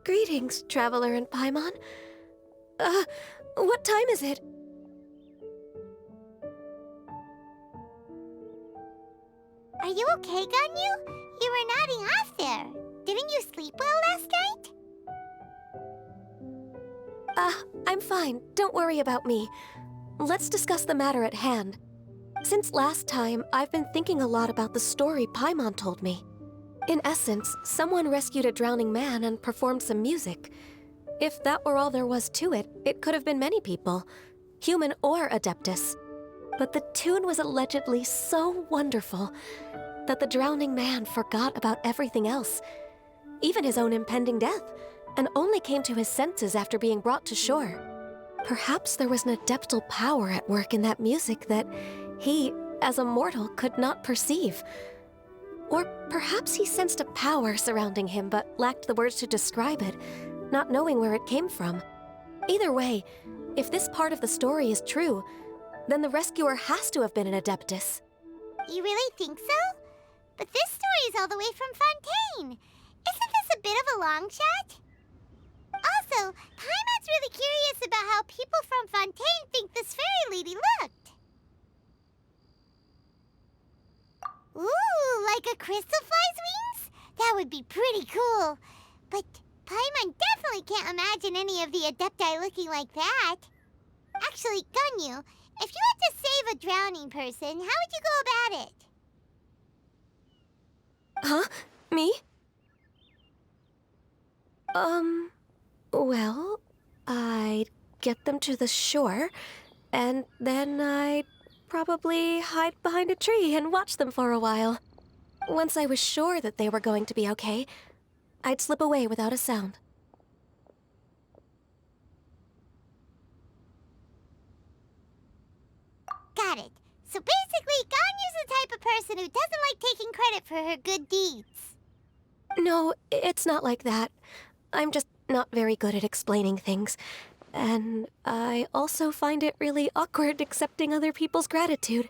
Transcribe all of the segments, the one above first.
Greetings, Traveler and Paimon. What time is it? Are you okay, Ganyu? You were nodding off there. Didn't you sleep well last night? I'm fine. Don't worry about me. Let's discuss the matter at hand. Since last time, I've been thinking a lot about the story Paimon told me. In essence, someone rescued a drowning man and performed some music. If that were all there was to it, it could have been many people, human or Adeptus. But the tune was allegedly so wonderful that the drowning man forgot about everything else, even his own impending death, and only came to his senses after being brought to shore. Perhaps there was an adeptal power at work in that music that he, as a mortal, could not perceive. Or perhaps he sensed a power surrounding him but lacked the words to describe it, not knowing where it came from. Either way, if this part of the story is true, then the rescuer has to have been an Adeptus. You really think so? But this story is all the way from Fontaine. Isn't this a bit of a long shot? Also, Paimon's really curious about how people from Fontaine think this fairy lady looked. Ooh, like a crystal fly's wings? That would be pretty cool. But Paimon definitely can't imagine any of the Adepti looking like that. Actually, Ganyu, if you had to save a drowning person, how would you go about it? Huh? Me? Well, I'd get them to the shore, and then I'd probably hide behind a tree and watch them for a while. Once I was sure that they were going to be okay, I'd slip away without a sound. Got it. So basically, Ganyu's the type of person who doesn't like taking credit for her good deeds. No, it's not like that. I'm just not very good at explaining things. And I also find it really awkward accepting other people's gratitude.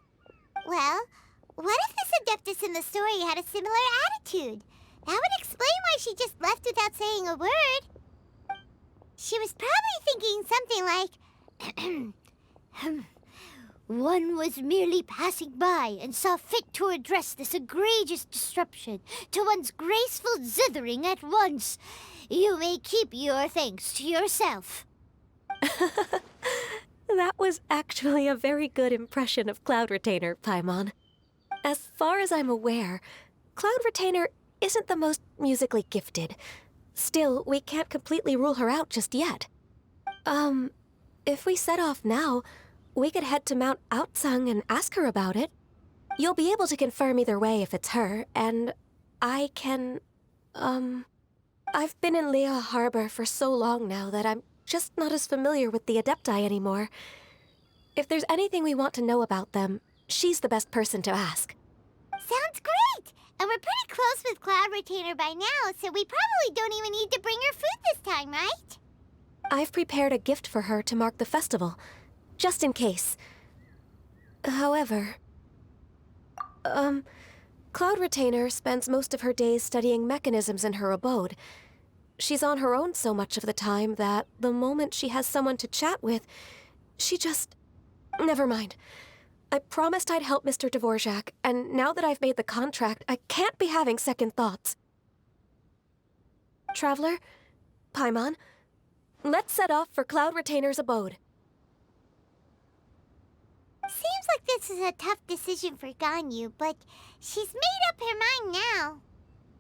Well, what if this Adeptus in the story had a similar attitude? That would explain why she just left without saying a word. She was probably thinking something like, One was merely passing by and saw fit to address this egregious disruption to one's graceful zithering at once. You may keep your thanks to yourself. That was actually a very good impression of Cloud Retainer, Paimon. As far as I'm aware, Cloud Retainer isn't the most musically gifted. Still, we can't completely rule her out just yet. If we set off now, we could head to Mount Outsung and ask her about it. You'll be able to confirm either way if it's her, and I can, I've been in Lea Harbor for so long now that I'm just not as familiar with the Adepti anymore. If there's anything we want to know about them, she's the best person to ask. Sounds great! And we're pretty close with Cloud Retainer by now, so we probably don't even need to bring her food this time, right? I've prepared a gift for her to mark the festival, just in case. However, Cloud Retainer spends most of her days studying mechanisms in her abode. She's on her own so much of the time that the moment she has someone to chat with, she just... Never mind. I promised I'd help Mr. Dvorak, and now that I've made the contract, I can't be having second thoughts. Traveler, Paimon, let's set off for Cloud Retainer's abode. Seems like this is a tough decision for Ganyu, but she's made up her mind now.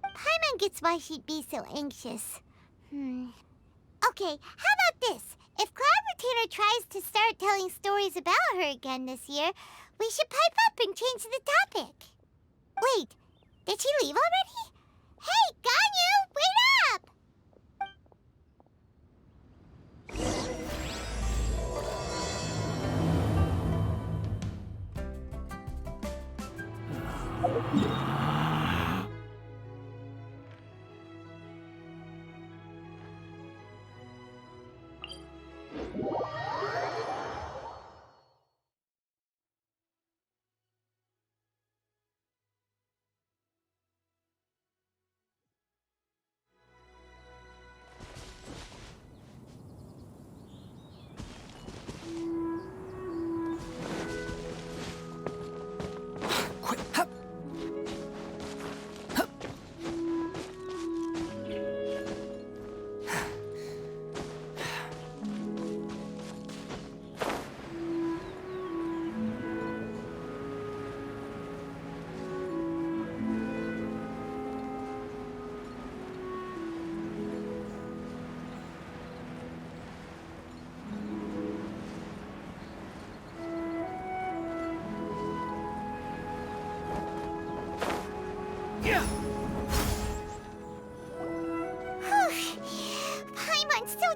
Paimon gets why she'd be so anxious. Okay, how about this? If Cloud Retainer tries to start telling stories about her again this year, we should pipe up and change the topic. Wait, did she leave already? Hey, Ganyu, wait up!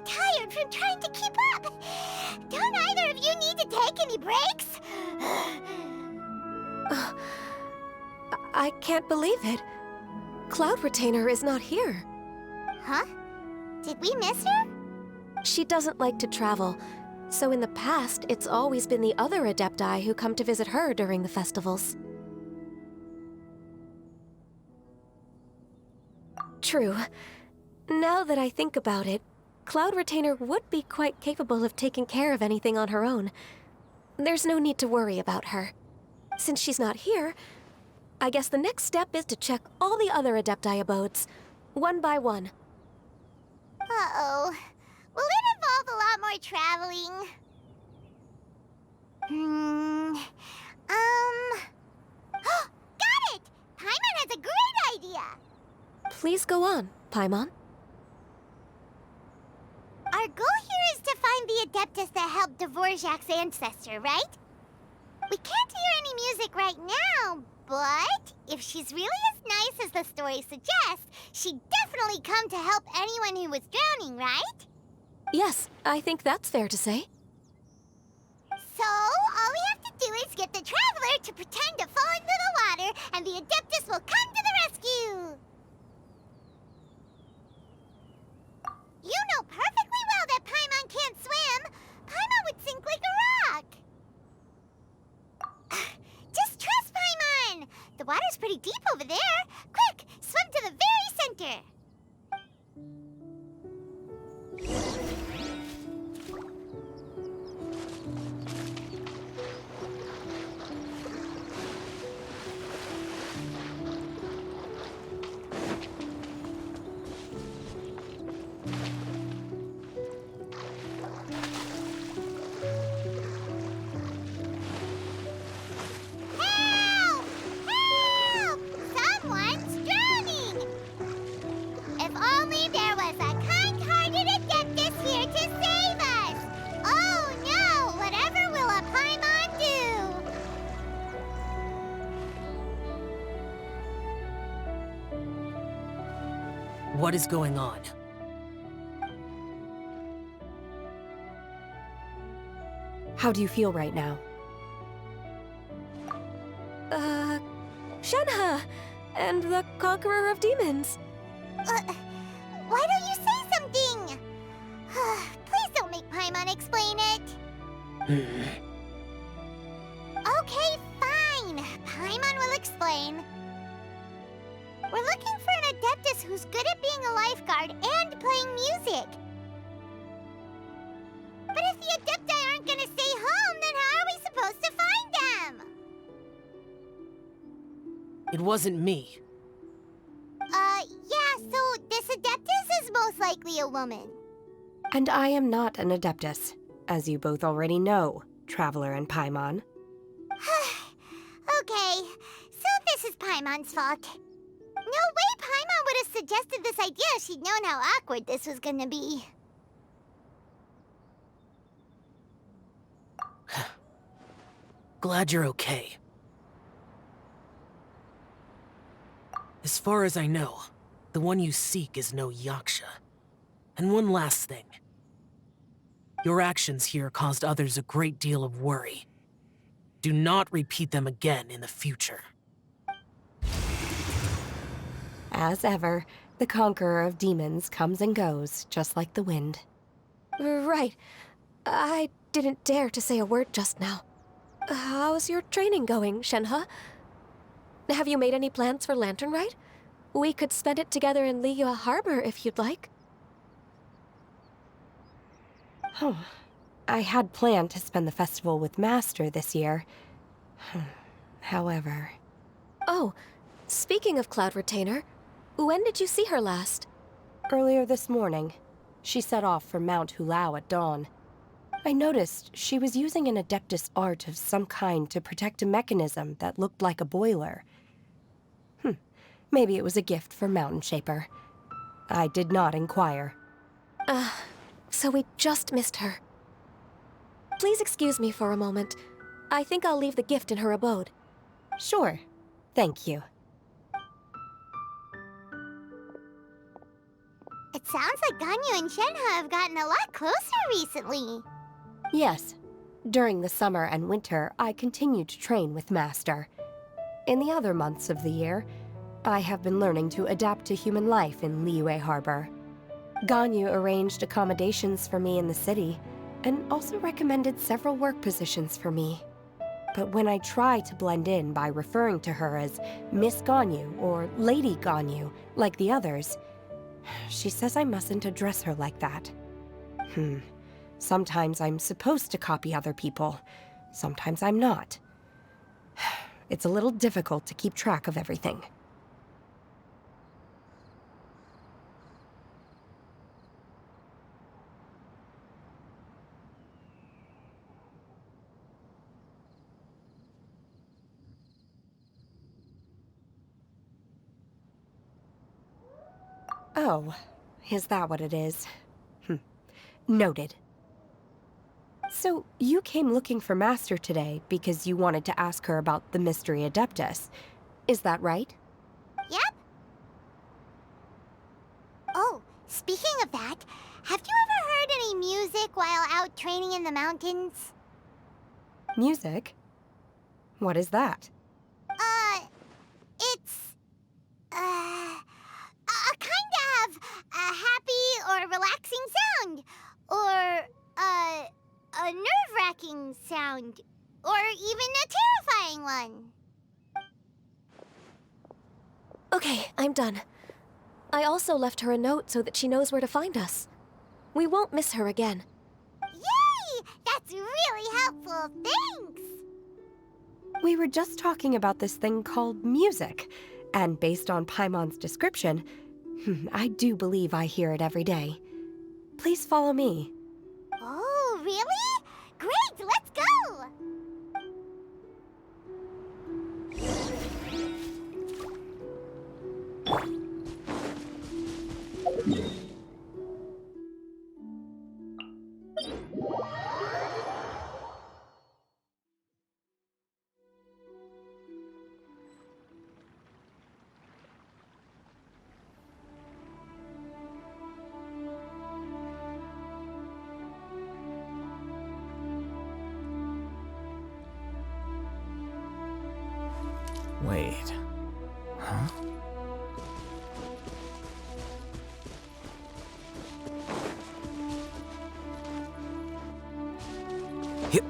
tired from trying to keep up. Don't either of you need to take any breaks? I can't believe it. Cloud Retainer is not here. Huh? Did we miss her? She doesn't like to travel, so in the past, it's always been the other Adepti who come to visit her during the festivals. True. Now that I think about it, Cloud Retainer would be quite capable of taking care of anything on her own. There's no need to worry about her. Since she's not here, I guess the next step is to check all the other Adepti abodes, one by one. Uh-oh. Will it involve a lot more traveling? Got it! Paimon has a great idea! Please go on, Paimon. Our goal here is to find the Adeptus that helped Dvorak's ancestor, right? We can't hear any music right now, but if she's really as nice as the story suggests, she'd definitely come to help anyone who was drowning, right? Yes, I think that's fair to say. So, all we have to do is get the Traveler to pretend to fall into the water, and the Adeptus will come to the rescue! You know perfectly well that Paimon can't swim! Paimon would sink like a rock! Just trust Paimon! The water's pretty deep over there! Quick, swim to the very center! Help! Help! Someone's drowning! If only there was a kind-hearted Adeptus here to save us! Oh no! Whatever will a Paimon do? What is going on? How do you feel right now? Shenhe! And the Conqueror of Demons! Why don't you say something? Please don't make Paimon explain it. Okay, fine. Paimon will explain. We're looking for an Adeptus who's good at being a lifeguard and playing music. But if the Adepti aren't gonna stay home, then how are we supposed to find them? It wasn't me. Yeah, so this Adeptus is most likely a woman. And I am not an Adeptus, as you both already know, Traveler and Paimon. Okay, so this is Paimon's fault. No way Paimon would have suggested this idea if she'd known how awkward this was gonna be. Glad you're okay. As far as I know, the one you seek is no Yaksha. And one last thing. Your actions here caused others a great deal of worry. Do not repeat them again in the future. As ever, the Conqueror of Demons comes and goes, just like the wind. Right. I didn't dare to say a word just now. How's your training going, Shenhe? Have you made any plans for Lantern Rite? We could spend it together in Liyue Harbor if you'd like. Oh, I had planned to spend the festival with Master this year. However... Oh, speaking of Cloud Retainer, when did you see her last? Earlier this morning, she set off for Mount Hulao at dawn. I noticed she was using an Adeptus art of some kind to protect a mechanism that looked like a boiler. Maybe it was a gift for Mountain Shaper. I did not inquire. So we just missed her. Please excuse me for a moment. I think I'll leave the gift in her abode. Sure. Thank you. It sounds like Ganyu and Shenhe have gotten a lot closer recently. Yes. During the summer and winter, I continue to train with Master. In the other months of the year, I have been learning to adapt to human life in Liyue Harbor. Ganyu arranged accommodations for me in the city, and also recommended several work positions for me. But when I try to blend in by referring to her as Miss Ganyu or Lady Ganyu, like the others, she says I mustn't address her like that. Sometimes I'm supposed to copy other people, sometimes I'm not. It's a little difficult to keep track of everything. Oh, is that what it is? Noted. So, you came looking for Master today because you wanted to ask her about the Mystery Adeptus. Is that right? Yep. Oh, speaking of that, have you ever heard any music while out training in the mountains? Music? What is that? It's, a kind of a happy or relaxing sound. Or, a nerve-wracking sound. Or even a terrifying one. Okay, I'm done. I also left her a note so that she knows where to find us. We won't miss her again. Yay! That's really helpful, thanks! We were just talking about this thing called music, and based on Paimon's description, I do believe I hear it every day. Please follow me. Oh, really? Great, let's go! Wait. Huh? Yep.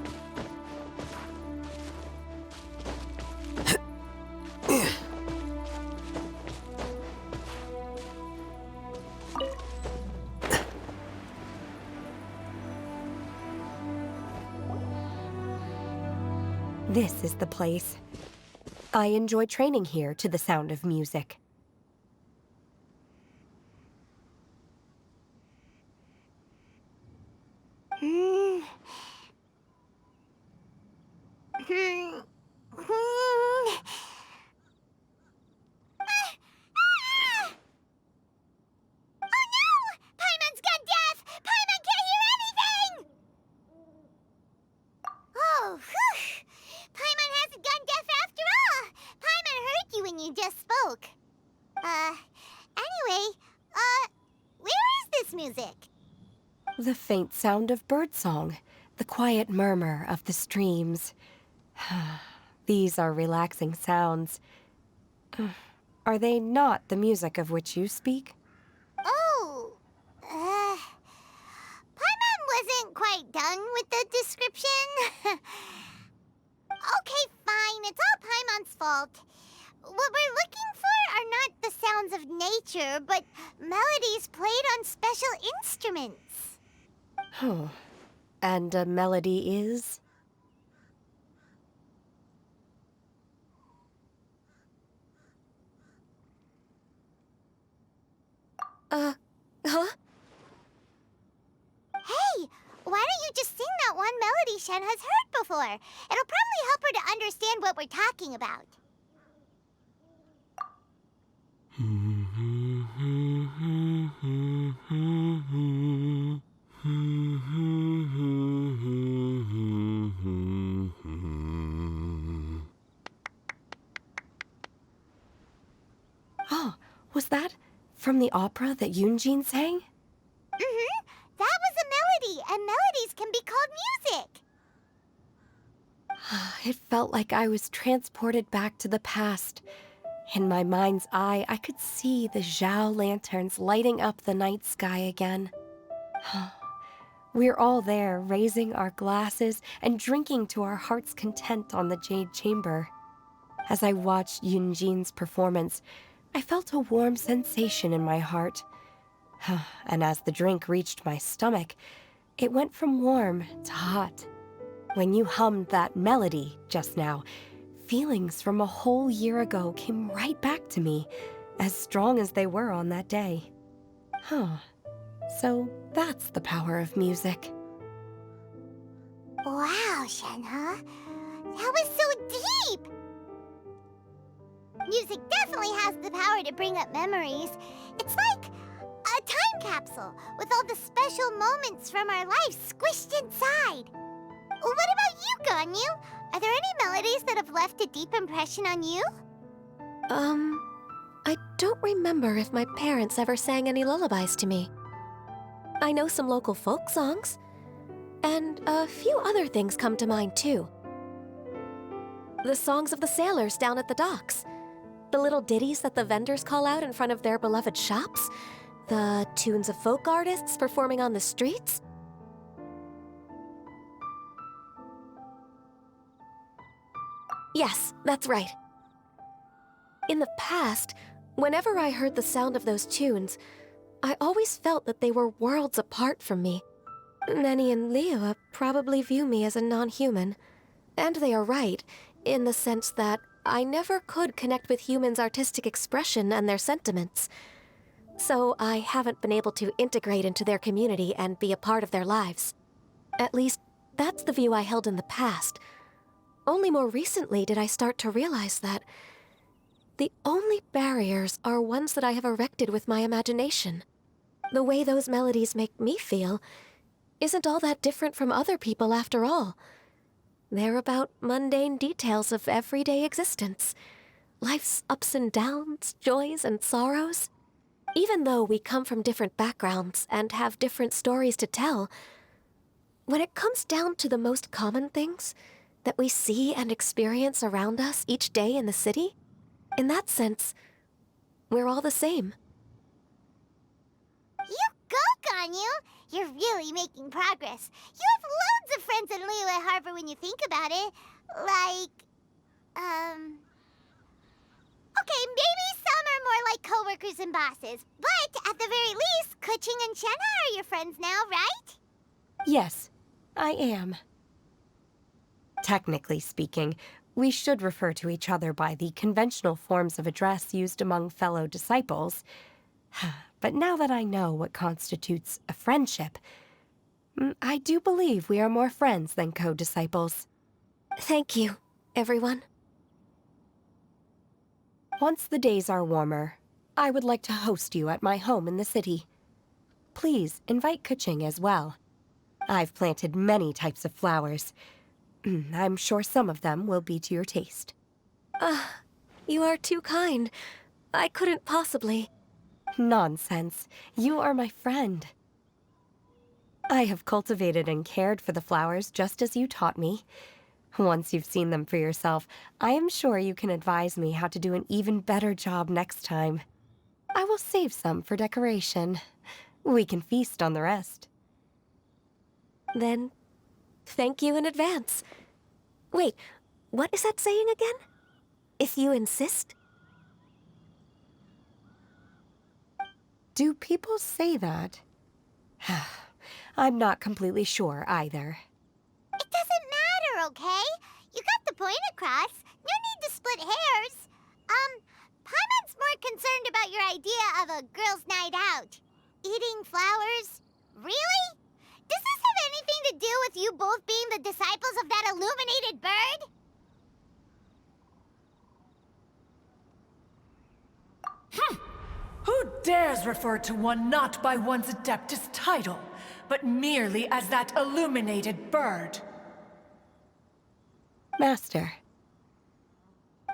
This is the place. I enjoy training here to the sound of music. Oh, whew! Paimon hasn't gone deaf after all! Paimon heard you when you just spoke. Anyway, where is this music? The faint sound of birdsong, the quiet murmur of the streams. These are relaxing sounds. Are they not the music of which you speak? Oh, Paimon wasn't quite done with the description. Okay, fine, it's all Paimon's fault. What we're looking for are not the sounds of nature, but melodies played on special instruments. Oh, and a melody is? Huh? Hey, why don't you just sing that one melody Shen has heard before? It'll probably help her to understand what we're talking about. Oh, was that From the opera that Yunjin sang? Mm-hmm. That was a melody, and melodies can be called music. It felt like I was transported back to the past. In my mind's eye, I could see the Zhao lanterns lighting up the night sky again. We're all there, raising our glasses and drinking to our heart's content on the Jade Chamber. As I watched Yunjin's performance, I felt a warm sensation in my heart. And as the drink reached my stomach, it went from warm to hot. When you hummed that melody just now, feelings from a whole year ago came right back to me, as strong as they were on that day. So that's the power of music. Wow, Shenhe. That was so deep! Music definitely has the power to bring up memories. It's like a time capsule with all the special moments from our lives squished inside. What about you, Ganyu? Are there any melodies that have left a deep impression on you? I don't remember if my parents ever sang any lullabies to me. I know some local folk songs, and a few other things come to mind too. The songs of the sailors down at the docks, the little ditties that the vendors call out in front of their beloved shops, the tunes of folk artists performing on the streets. Yes, that's right. In the past, whenever I heard the sound of those tunes, I always felt that they were worlds apart from me. Nenny and Liyue probably view me as a non-human. And they are right, in the sense that I never could connect with humans' artistic expression and their sentiments. So I haven't been able to integrate into their community and be a part of their lives. At least, that's the view I held in the past. Only more recently did I start to realize that the only barriers are ones that I have erected with my imagination. The way those melodies make me feel isn't all that different from other people after all. They're about mundane details of everyday existence. Life's ups and downs, joys and sorrows. Even though we come from different backgrounds and have different stories to tell, when it comes down to the most common things that we see and experience around us each day in the city, in that sense, we're all the same. You go, Ganyu! You're really making progress. You have loads of friends in Liyue Harbor when you think about it. Okay, maybe some are more like coworkers and bosses. But at the very least, Keqing and Shenhe are your friends now, right? Yes, I am. Technically speaking, we should refer to each other by the conventional forms of address used among fellow disciples. But now that I know what constitutes a friendship, I do believe we are more friends than co-disciples. Thank you, everyone. Once the days are warmer, I would like to host you at my home in the city. Please invite Keqing as well. I've planted many types of flowers. I'm sure some of them will be to your taste. You are too kind. I couldn't possibly. Nonsense. You are my friend. I have cultivated and cared for the flowers just as you taught me. Once you've seen them for yourself, I am sure you can advise me how to do an even better job next time. I will save some for decoration. We can feast on the rest. Then, thank you in advance. Wait, what is that saying again? If you insist? Do people say that? I'm not completely sure either. It doesn't matter, okay? You got the point across. No need to split hairs. Paimon's more concerned about your idea of a girls' night out. Eating flowers? Really? Does this have anything to do with you both being the disciples of that illuminated bird? Who dares refer to one not by one's Adeptus title, but merely as that illuminated bird? Master.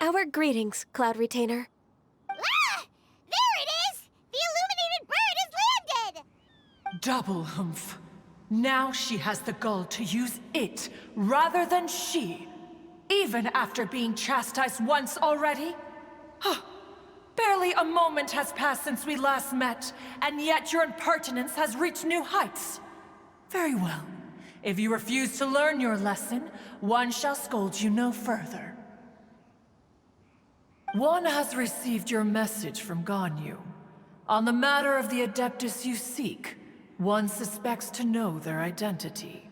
Our greetings, Cloud Retainer. Ah! There it is! The Double humph. Now she has the gall to use it rather than she, even after being chastised once already? Huh. Barely a moment has passed since we last met, and yet your impertinence has reached new heights. Very well. If you refuse to learn your lesson, one shall scold you no further. One has received your message from Ganyu. On the matter of the Adeptus you seek, one suspects to know their identity.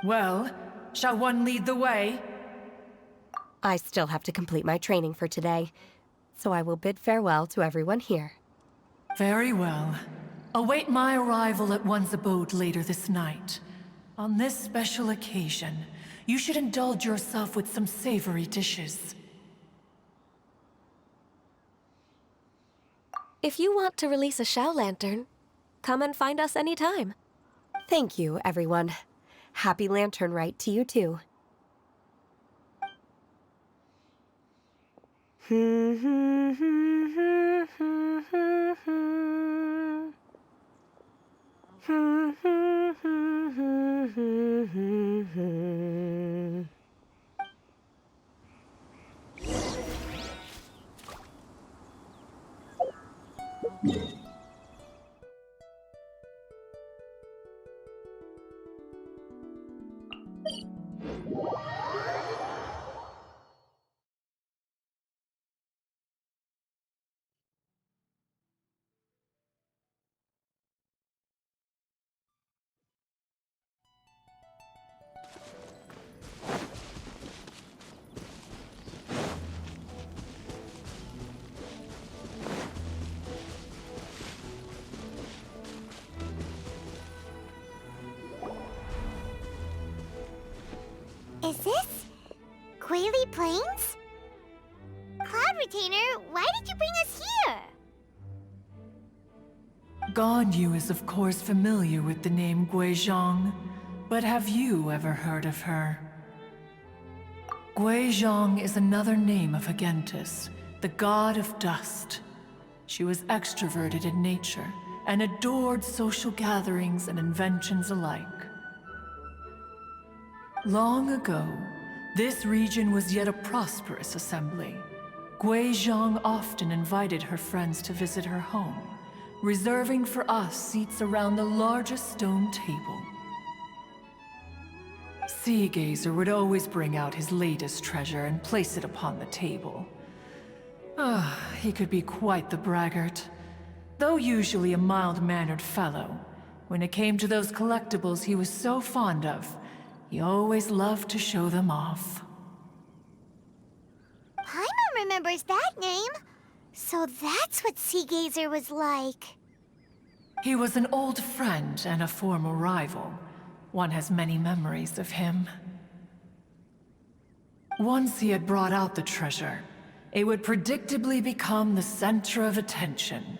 Well, shall one lead the way? I still have to complete my training for today, so I will bid farewell to everyone here. Very well. Await my arrival at one's abode later this night. On this special occasion, you should indulge yourself with some savory dishes. If you want to release a Shao Lantern, come and find us anytime. Thank you, everyone. Happy Lantern Rite to you too. Is this Quaily Plains? Cloud Retainer, why did you bring us here? Ganyu is of course familiar with the name Guizhong, but have you ever heard of her? Guizhong is another name of Agentis, the god of dust. She was extroverted in nature and adored social gatherings and inventions alike. Long ago, this region was yet a prosperous assembly. Guizhong often invited her friends to visit her home, reserving for us seats around the largest stone table. Sea Gazer would always bring out his latest treasure and place it upon the table. He could be quite the braggart. Though usually a mild-mannered fellow, when it came to those collectibles he was so fond of, he always loved to show them off. Paimon remembers that name. So that's what Sea Gazer was like. He was an old friend and a former rival. One has many memories of him. Once he had brought out the treasure, it would predictably become the center of attention.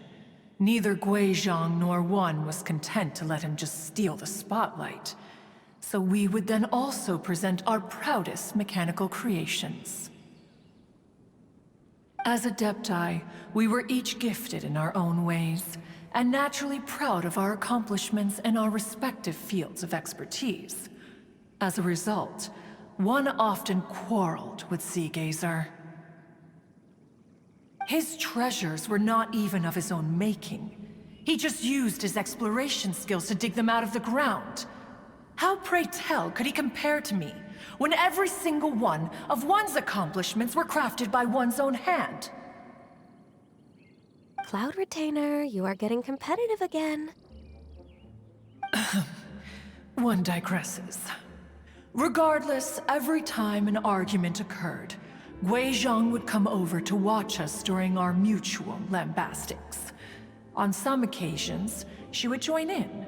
Neither Guizhong nor one was content to let him just steal the spotlight. So we would then also present our proudest mechanical creations. As Adepti, we were each gifted in our own ways, and naturally proud of our accomplishments in our respective fields of expertise. As a result, one often quarreled with Sea Gazer. His treasures were not even of his own making. He just used his exploration skills to dig them out of the ground. How, pray tell, could he compare to me, when every single one of one's accomplishments were crafted by one's own hand? Cloud Retainer, you are getting competitive again. One digresses. Regardless, every time an argument occurred, Guizhong would come over to watch us during our mutual lambastics. On some occasions, she would join in,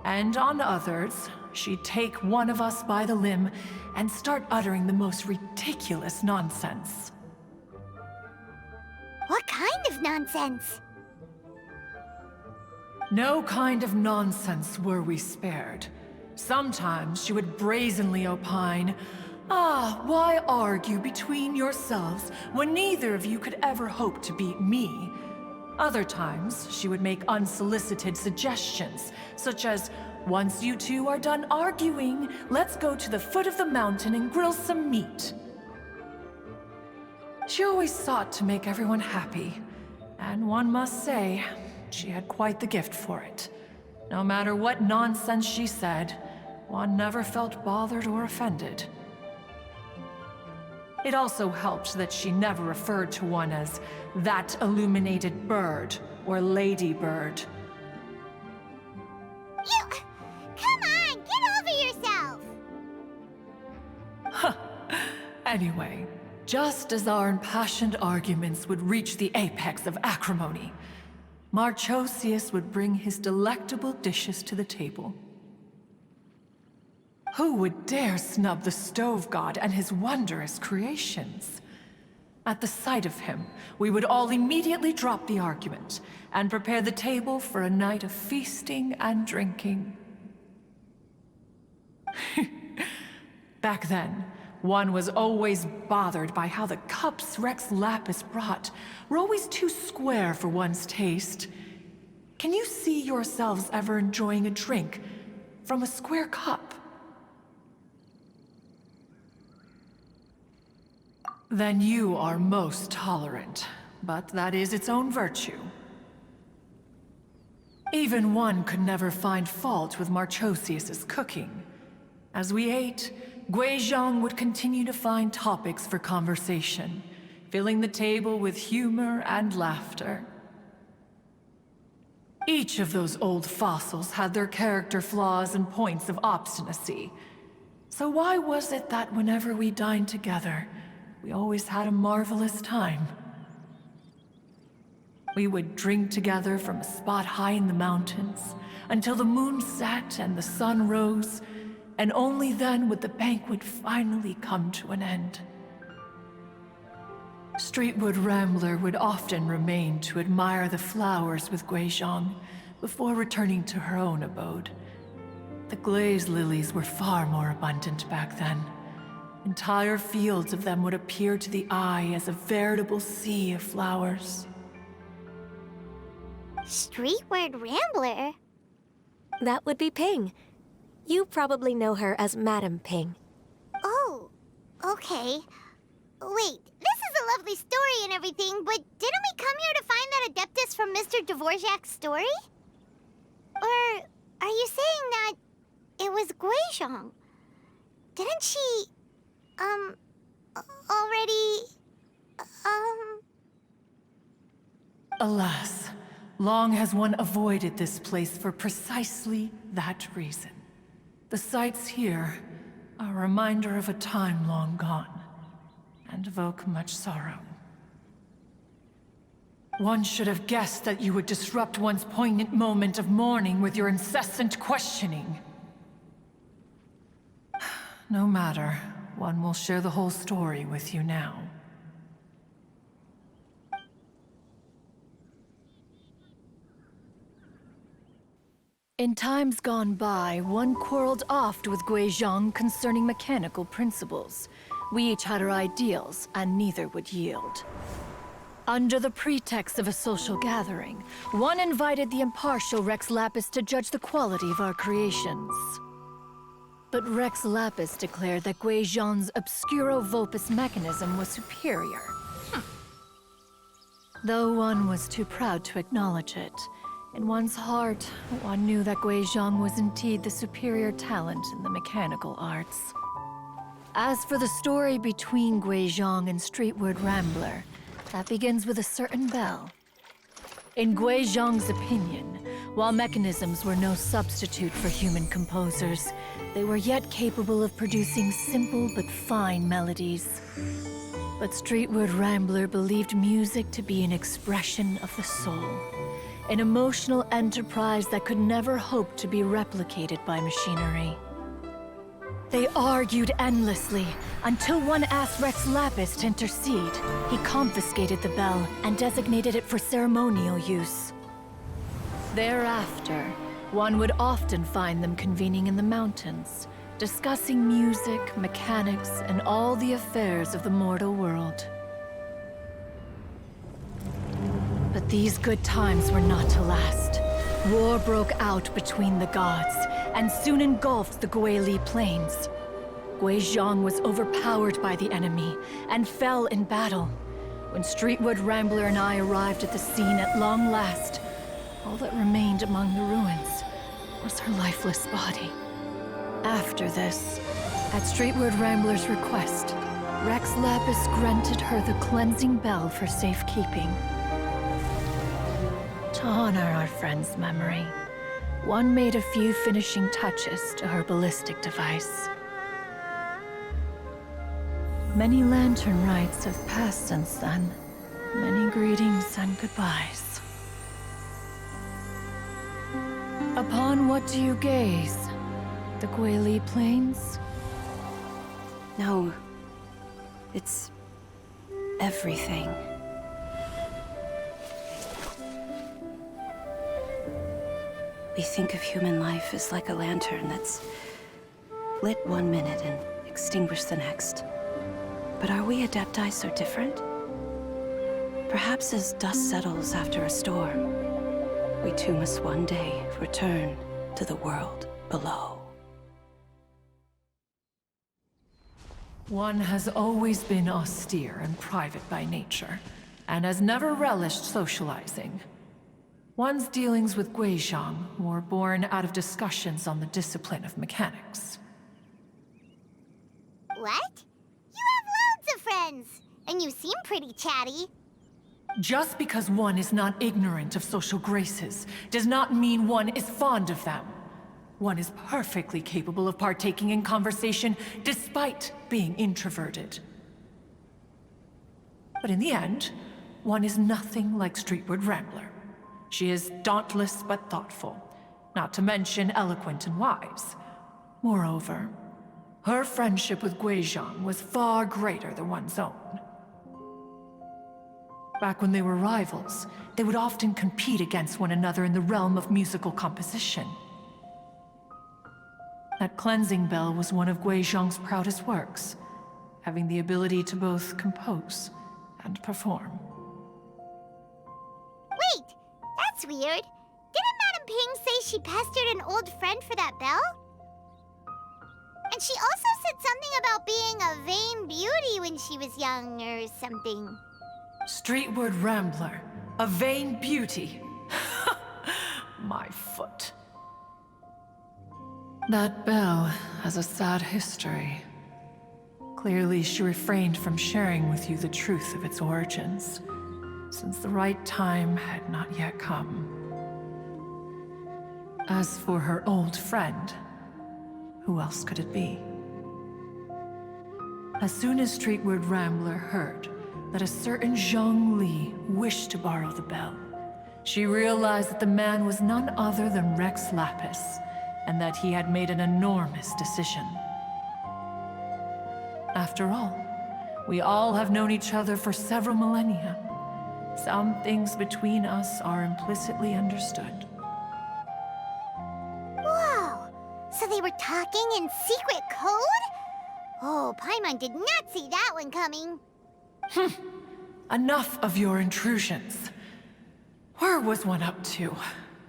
and on others, she'd take one of us by the limb and start uttering the most ridiculous nonsense. What kind of nonsense? No kind of nonsense were we spared. Sometimes she would brazenly opine, why argue between yourselves when neither of you could ever hope to beat me? Other times, she would make unsolicited suggestions, such as, once you two are done arguing, let's go to the foot of the mountain and grill some meat. She always sought to make everyone happy, and one must say, she had quite the gift for it. No matter what nonsense she said, one never felt bothered or offended. It also helped that she never referred to one as that illuminated bird or ladybird. Come on, get over yourself! Anyway, just as our impassioned arguments would reach the apex of acrimony, Marchosius would bring his delectable dishes to the table. Who would dare snub the stove god and his wondrous creations? At the sight of him, we would all immediately drop the argument and prepare the table for a night of feasting and drinking. Back then, one was always bothered by how the cups Rex Lapis brought were always too square for one's taste. Can you see yourselves ever enjoying a drink from a square cup? Then you are most tolerant, but that is its own virtue. Even one could never find fault with Marchosius's cooking. As we ate, Guizhong would continue to find topics for conversation, filling the table with humor and laughter. Each of those old fossils had their character flaws and points of obstinacy. So why was it that whenever we dined together, we always had a marvelous time? We would drink together from a spot high in the mountains until the moon set and the sun rose, and only then would the banquet finally come to an end. Streetwood Rambler would often remain to admire the flowers with Guizhong before returning to her own abode. The glaze lilies were far more abundant back then. Entire fields of them would appear to the eye as a veritable sea of flowers. Streetward Rambler? That would be Ping. You probably know her as Madam Ping. Oh, okay. Wait, this is a lovely story and everything, but didn't we come here to find that Adeptus from Mr. Dvorak's story? Or are you saying that it was Guizhong? Didn't she, already, Alas, long has one avoided this place for precisely that reason. The sights here are a reminder of a time long gone, and evoke much sorrow. One should have guessed that you would disrupt one's poignant moment of mourning with your incessant questioning. No matter, one will share the whole story with you now. In times gone by, one quarreled oft with Guizhong concerning mechanical principles. We each had our ideals, and neither would yield. Under the pretext of a social gathering, one invited the impartial Rex Lapis to judge the quality of our creations. But Rex Lapis declared that Guizhong's Obscuro Vulpus mechanism was superior. Though one was too proud to acknowledge it, in one's heart, one knew that Guizhong was indeed the superior talent in the mechanical arts. As for the story between Guizhong and Streetward Rambler, that begins with a certain bell. In Guizhong's opinion, while mechanisms were no substitute for human composers, they were yet capable of producing simple but fine melodies. But Streetward Rambler believed music to be an expression of the soul, an emotional enterprise that could never hope to be replicated by machinery. They argued endlessly, until one asked Rex Lapis to intercede. He confiscated the bell and designated it for ceremonial use. Thereafter, one would often find them convening in the mountains, discussing music, mechanics, and all the affairs of the mortal world. But These good times were not to last. War broke out between the gods, and soon engulfed the Guili plains. Guizhong was overpowered by the enemy, and fell in battle. When Streetwood Rambler and I arrived at the scene at long last, all that remained among the ruins was her lifeless body. After this, at Streetwood Rambler's request, Rex Lapis granted her the cleansing bell for safekeeping. To honor our friend's memory, one made a few finishing touches to her ballistic device. Many lantern rites have passed since then. Many greetings and goodbyes. Upon what do you gaze? The Guili Plains? No. It's everything. We think of human life as like a lantern that's lit one minute and extinguished the next. But are we Adepti so different? Perhaps as dust settles after a storm, we too must one day return to the world below. One has always been austere and private by nature, and has never relished socializing. One's dealings with Guizhong were born out of discussions on the discipline of mechanics. What? You have loads of friends, and you seem pretty chatty. Just because one is not ignorant of social graces does not mean one is fond of them. One is perfectly capable of partaking in conversation despite being introverted. But in the end, one is nothing like Streetwood Rambler. She is dauntless but thoughtful, not to mention eloquent and wise. Moreover, her friendship with Guizhong was far greater than one's own. Back when they were rivals, they would often compete against one another in the realm of musical composition. That cleansing bell was one of Guizhong's proudest works, having the ability to both compose and perform. Wait, that's weird. Didn't Madame Ping say she pestered an old friend for that bell? And she also said something about being a vain beauty when she was young or something. Streetwood Rambler, a vain beauty. My foot. That bell has a sad history. Clearly, she refrained from sharing with you the truth of its origins, since the right time had not yet come. As for her old friend, who else could it be? As soon as Streetwood Rambler heard that a certain Zhang Li wished to borrow the bell, she realized that the man was none other than Rex Lapis, and that he had made an enormous decision. After all, we all have known each other for several millennia. Some things between us are implicitly understood. Whoa! So they were talking in secret code? Oh, Paimon did not see that one coming. Enough of your intrusions. Where was one up to?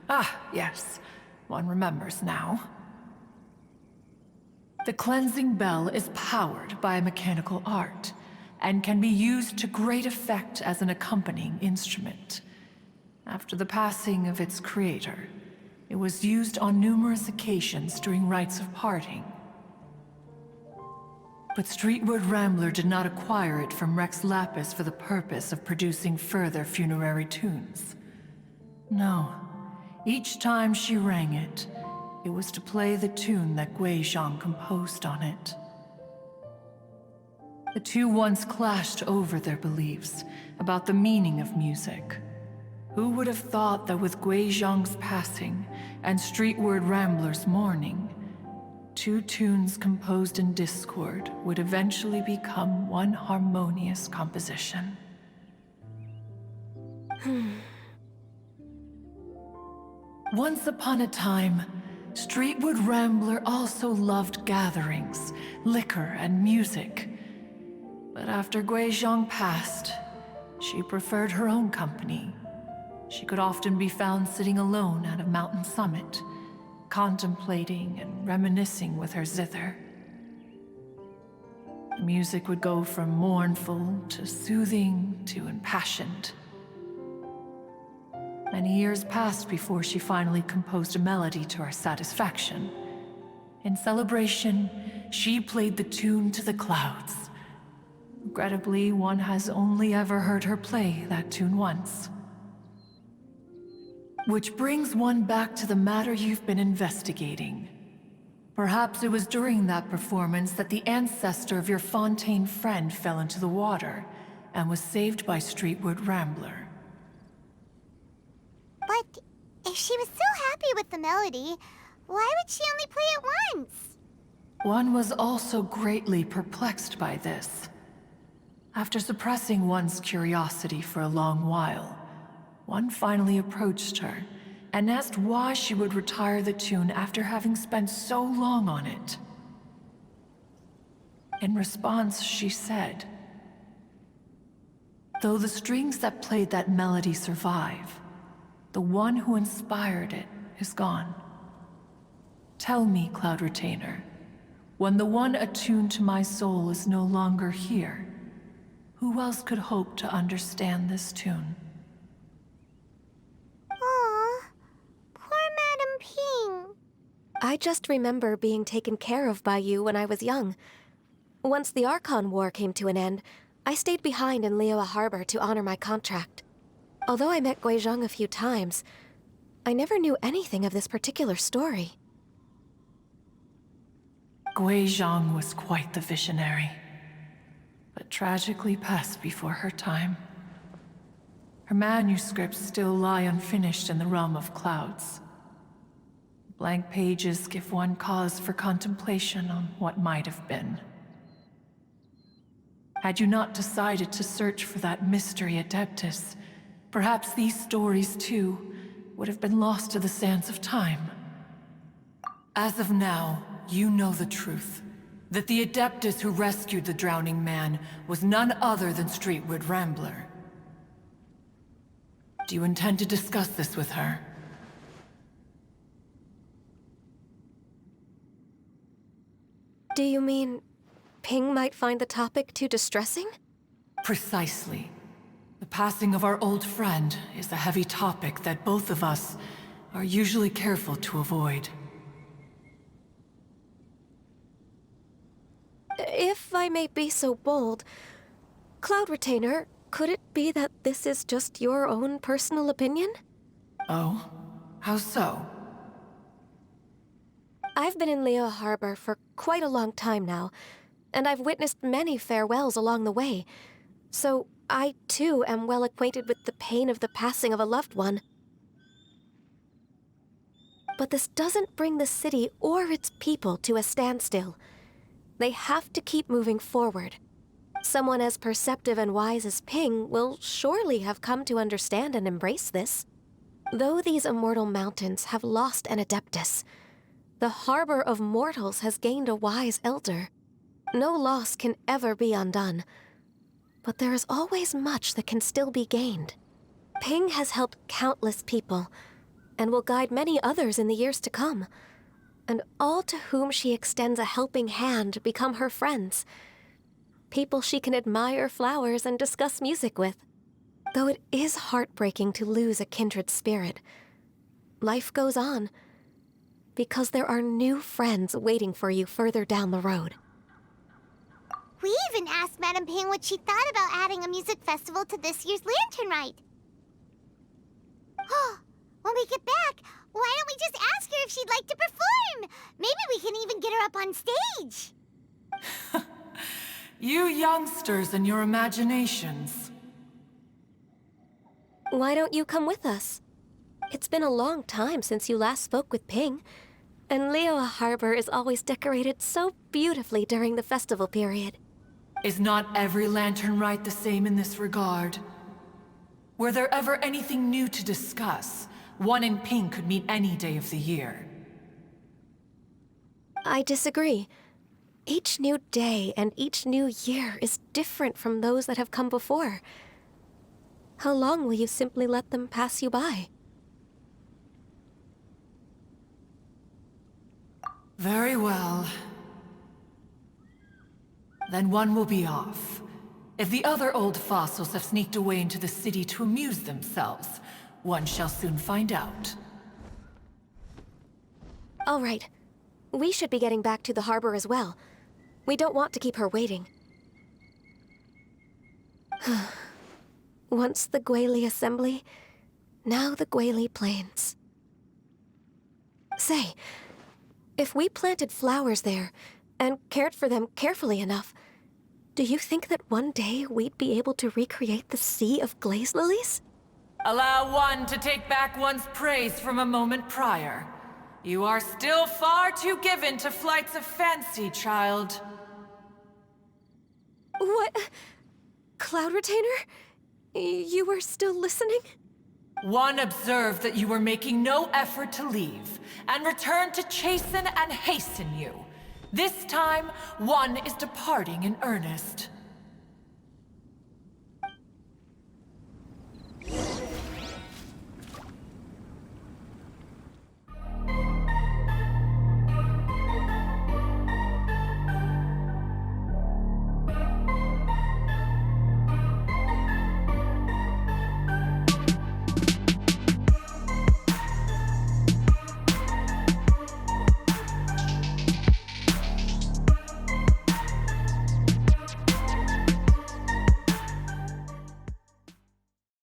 Ah, yes. One remembers now. The cleansing bell is powered by a mechanical art, and can be used to great effect as an accompanying instrument. After the passing of its creator, it was used on numerous occasions during rites of parting. But Streetwood Rambler did not acquire it from Rex Lapis for the purpose of producing further funerary tunes. No. Each time she rang it, it was to play the tune that Guizhong composed on it. The two once clashed over their beliefs about the meaning of music. Who would have thought that with Guizhong's passing and Streetwood Rambler's mourning, two tunes composed in discord would eventually become one harmonious composition? Once upon a time, Streetwood Rambler also loved gatherings, liquor, and music. But after Guizhong passed, she preferred her own company, She could often be found sitting alone at a mountain summit, contemplating and reminiscing with her zither. The music would go from mournful to soothing to impassioned. Many years passed before she finally composed a melody to her satisfaction. In celebration, she played the tune to the clouds. Regrettably, one has only ever heard her play that tune once. Which brings one back to the matter you've been investigating. Perhaps it was during that performance that the ancestor of your Fontaine friend fell into the water and was saved by Streetwood Rambler. But if she was so happy with the melody, why would she only play it once? One was also greatly perplexed by this. After suppressing one's curiosity for a long while, one finally approached her and asked why she would retire the tune after having spent so long on it. In response, she said, "Though the strings that played that melody survive, the one who inspired it is gone. Tell me, Cloud Retainer, when the one attuned to my soul is no longer here, who else could hope to understand this tune?" Aw, poor Madame Ping. I just remember being taken care of by you when I was young. Once the Archon War came to an end, I stayed behind in Liyue Harbor to honor my contract. Although I met Guizhong a few times, I never knew anything of this particular story. Guizhong was quite the visionary, but tragically passed before her time. Her manuscripts still lie unfinished in the realm of clouds. Blank pages give one cause for contemplation on what might have been. Had you not decided to search for that mystery Adeptus, perhaps these stories, too, would have been lost to the sands of time. As of now, you know the truth. That the Adeptus who rescued the drowning man was none other than Streetwood Rambler. Do you intend to discuss this with her? Do you mean Ping might find the topic too distressing? Precisely. The passing of our old friend is a heavy topic that both of us are usually careful to avoid. If I may be so bold, Cloud Retainer, could it be that this is just your own personal opinion? Oh? How so? I've been in Liyue Harbor for quite a long time now, and I've witnessed many farewells along the way, so I too am well acquainted with the pain of the passing of a loved one. But this doesn't bring the city or its people to a standstill. They have to keep moving forward. Someone as perceptive and wise as Ping will surely have come to understand and embrace this. Though these immortal mountains have lost an Adeptus, the harbor of mortals has gained a wise elder. No loss can ever be undone, but there is always much that can still be gained. Ping has helped countless people, and will guide many others in the years to come. And all to whom she extends a helping hand become her friends. People she can admire flowers and discuss music with. Though it is heartbreaking to lose a kindred spirit, life goes on, because there are new friends waiting for you further down the road. We even asked Madame Ping what she thought about adding a music festival to this year's Lantern Rite. Oh, when we get back, why don't we just ask her if she'd like to perform? Maybe we can even get her up on stage. You youngsters and your imaginations. Why don't you come with us? It's been a long time since you last spoke with Ping, and Liyue Harbor is always decorated so beautifully during the festival period. Is not every Lantern Rite the same in this regard? Were there ever anything new to discuss? One in Ping could meet any day of the year. I disagree. Each new day and each new year is different from those that have come before. How long will you simply let them pass you by? Very well. Then one will be off. If the other old fossils have sneaked away into the city to amuse themselves, one shall soon find out. All right. We should be getting back to the harbor as well. We don't want to keep her waiting. Once the Guili Assembly, now the Guili Plains. Say, if we planted flowers there, and cared for them carefully enough, do you think that one day we'd be able to recreate the Sea of Glaze Lilies? Allow one to take back one's praise from a moment prior. You are still far too given to flights of fancy, child. What? Cloud Retainer? You were still listening? One observed that you were making no effort to leave, and returned to chasten and hasten you. This time, one is departing in earnest.